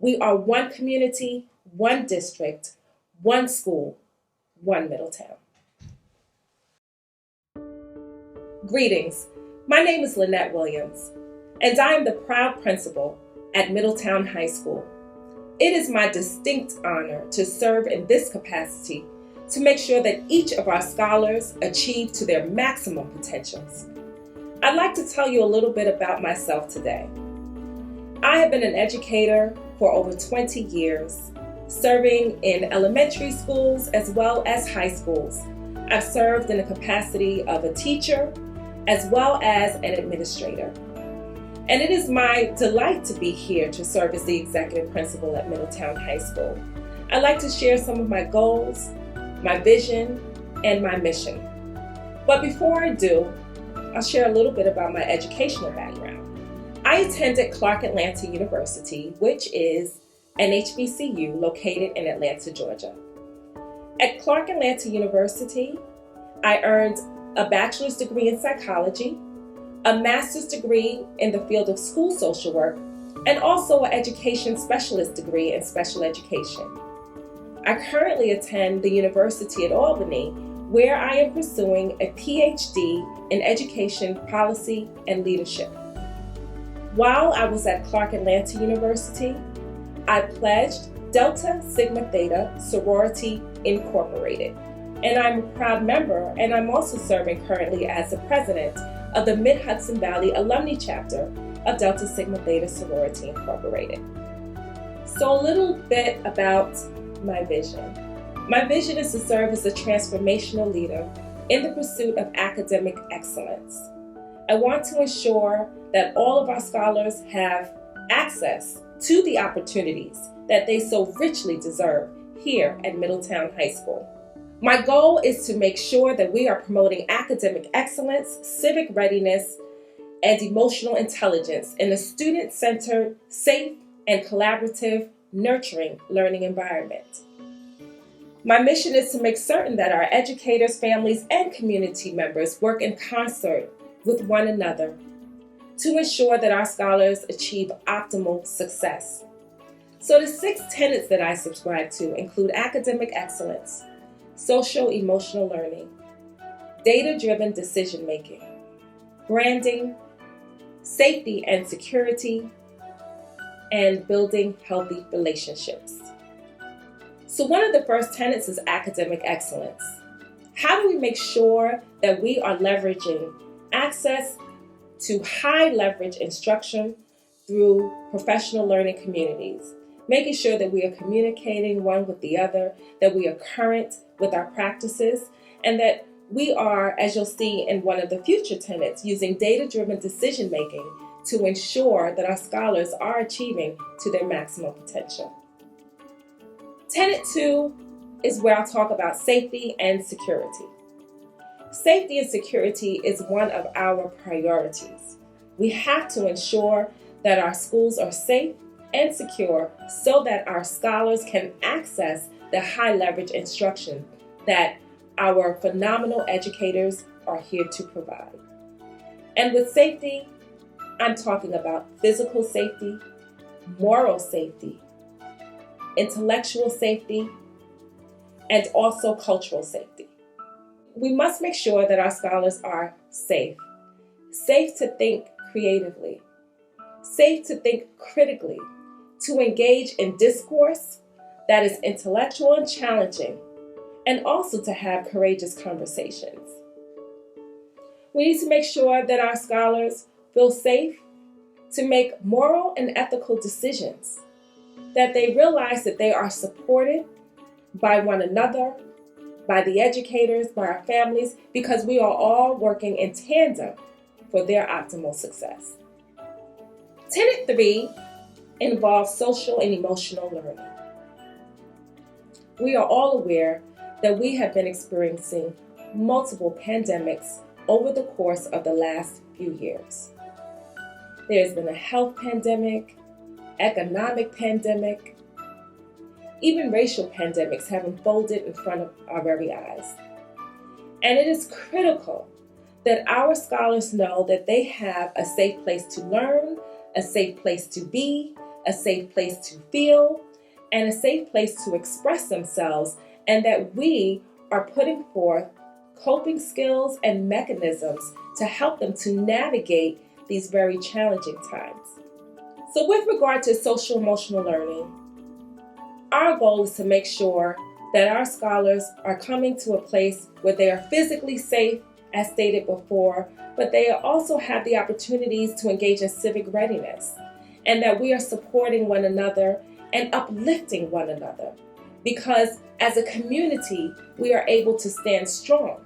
We are one community, one district, one school, one Middletown. Greetings. My name is Lynnette Williams, and I am the proud principal at Middletown High School. It is my distinct honor to serve in this capacity to make sure that each of our scholars achieve to their maximum potentials. I'd like to tell you a little bit about myself today. I have been an educator for over 20 years, serving in elementary schools as well as high schools. I've served in the capacity of a teacher as well as an administrator. And it is my delight to be here to serve as the executive principal at Middletown High School. I'd like to share some of my goals, my vision, and my mission. But before I do, I'll share a little bit about my educational background. I attended Clark Atlanta University, which is an HBCU located in Atlanta, Georgia. At Clark Atlanta University, I earned a bachelor's degree in psychology, a master's degree in the field of school social work, and also an education specialist degree in special education. I currently attend the University at Albany, where I am pursuing a PhD in education policy and leadership. While I was at Clark Atlanta University, I pledged Delta Sigma Theta Sorority Incorporated, and I'm a proud member, and I'm also serving currently as the president of the Mid-Hudson Valley Alumni Chapter of Delta Sigma Theta Sorority Incorporated. So a little bit about my vision. My vision is to serve as a transformational leader in the pursuit of academic excellence. I want to ensure that all of our scholars have access to the opportunities that they so richly deserve here at Middletown High School. My goal is to make sure that we are promoting academic excellence, civic readiness, and emotional intelligence in a student-centered, safe, and collaborative, nurturing learning environment. My mission is to make certain that our educators, families, and community members work in concert with one another to ensure that our scholars achieve optimal success. So the 6 tenets that I subscribe to include academic excellence, social-emotional learning, data-driven decision-making, branding, safety and security, and building healthy relationships. So one of the first tenets is academic excellence. How do we make sure that we are leveraging access to high-leverage instruction through professional learning communities, making sure that we are communicating one with the other, that we are current with our practices, and that we are, as you'll see in one of the future tenets, using data-driven decision-making to ensure that our scholars are achieving to their maximum potential. Tenet 2 is where I'll talk about safety and security. Safety and security is one of our priorities. We have to ensure that our schools are safe and secure so that our scholars can access the high leverage instruction that our phenomenal educators are here to provide. And with safety, I'm talking about physical safety, moral safety, intellectual safety, and also cultural safety. We must make sure that our scholars are safe to think creatively, safe to think critically, to engage in discourse that is intellectual and challenging, and also to have courageous conversations. We need to make sure that our scholars feel safe to make moral and ethical decisions, that they realize that they are supported by one another, by the educators, by our families, because we are all working in tandem for their optimal success. Tenet 3 involves social and emotional learning. We are all aware that we have been experiencing multiple pandemics over the course of the last few years. There's been a health pandemic, economic pandemic, even racial pandemics have unfolded in front of our very eyes. And it is critical that our scholars know that they have a safe place to learn, a safe place to be, a safe place to feel, and a safe place to express themselves, and that we are putting forth coping skills and mechanisms to help them to navigate these very challenging times. So with regard to social emotional learning, our goal is to make sure that our scholars are coming to a place where they are physically safe, as stated before, but they also have the opportunities to engage in civic readiness, and that we are supporting one another and uplifting one another. Because as a community, we are able to stand strong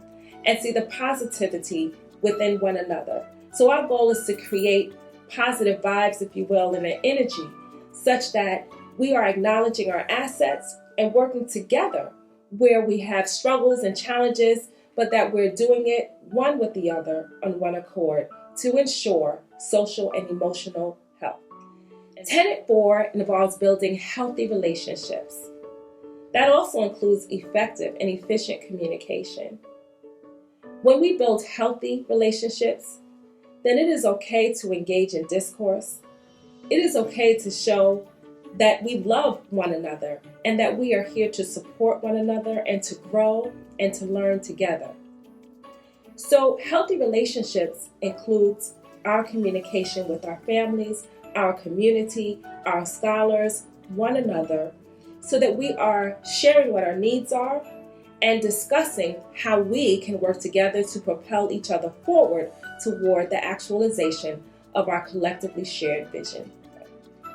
and see the positivity within one another. So our goal is to create positive vibes, if you will, and an energy such that we are acknowledging our assets and working together where we have struggles and challenges, but that we're doing it one with the other on one accord to ensure social and emotional health. Tenet 4 involves building healthy relationships. That also includes effective and efficient communication. When we build healthy relationships, then it is okay to engage in discourse. It is okay to show that we love one another and that we are here to support one another and to grow and to learn together. So healthy relationships includes our communication with our families, our community, our scholars, one another, so that we are sharing what our needs are and discussing how we can work together to propel each other forward toward the actualization of our collectively shared vision.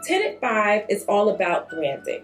Tenet 5 is all about branding.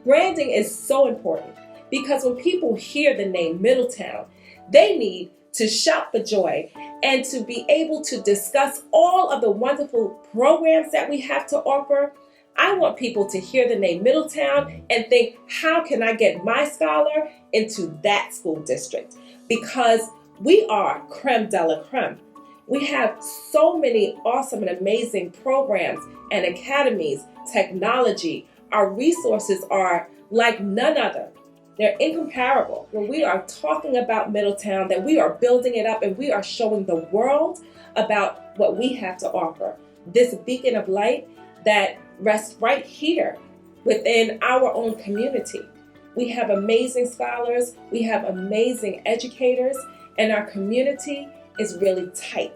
Branding is so important because when people hear the name Middletown, they need to shout for joy and to be able to discuss all of the wonderful programs that we have to offer. I want people to hear the name Middletown and think, how can I get my scholar into that school district? Because we are creme de la creme. We have so many awesome and amazing programs and academies, technology. Our resources are like none other. They're incomparable. When we are talking about Middletown, that we are building it up and we are showing the world about what we have to offer. This beacon of light that rests right here within our own community. We have amazing scholars, we have amazing educators, and our community is really tight.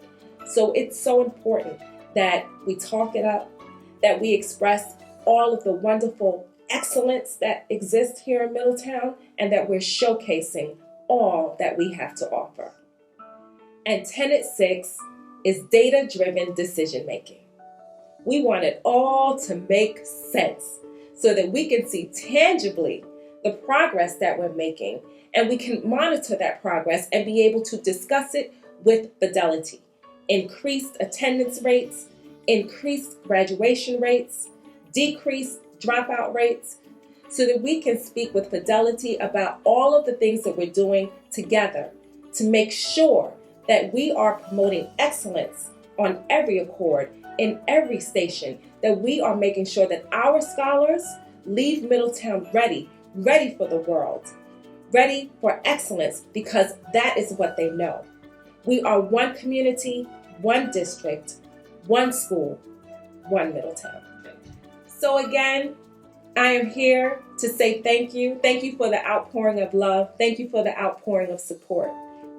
So it's so important that we talk it up, that we express all of the wonderful excellence that exists here in Middletown, and that we're showcasing all that we have to offer. And Tenet 6 is data-driven decision-making. We want it all to make sense so that we can see tangibly the progress that we're making, and we can monitor that progress and be able to discuss it with fidelity. Increased attendance rates, increased graduation rates, decreased dropout rates, so that we can speak with fidelity about all of the things that we're doing together to make sure that we are promoting excellence on every accord, in every station, that we are making sure that our scholars leave Middletown ready for the world, ready for excellence, because that is what they know. We are one community, one district, one school, one Middletown. So again, I am here to say thank you. Thank you for the outpouring of love. Thank you for the outpouring of support.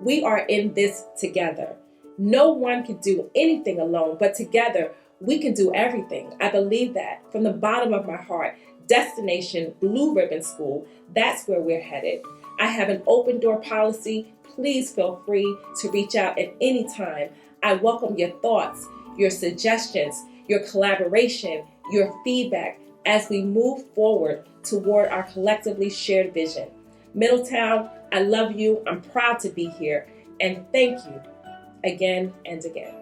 We are in this together. No one can do anything alone, but together we can do everything. I believe that from the bottom of my heart. Destination Blue Ribbon School, that's where we're headed. I have an open door policy. Please feel free to reach out at any time. I welcome your thoughts, your suggestions, your collaboration, your feedback as we move forward toward our collectively shared vision. Middletown, I love you. I'm proud to be here. And thank you again and again.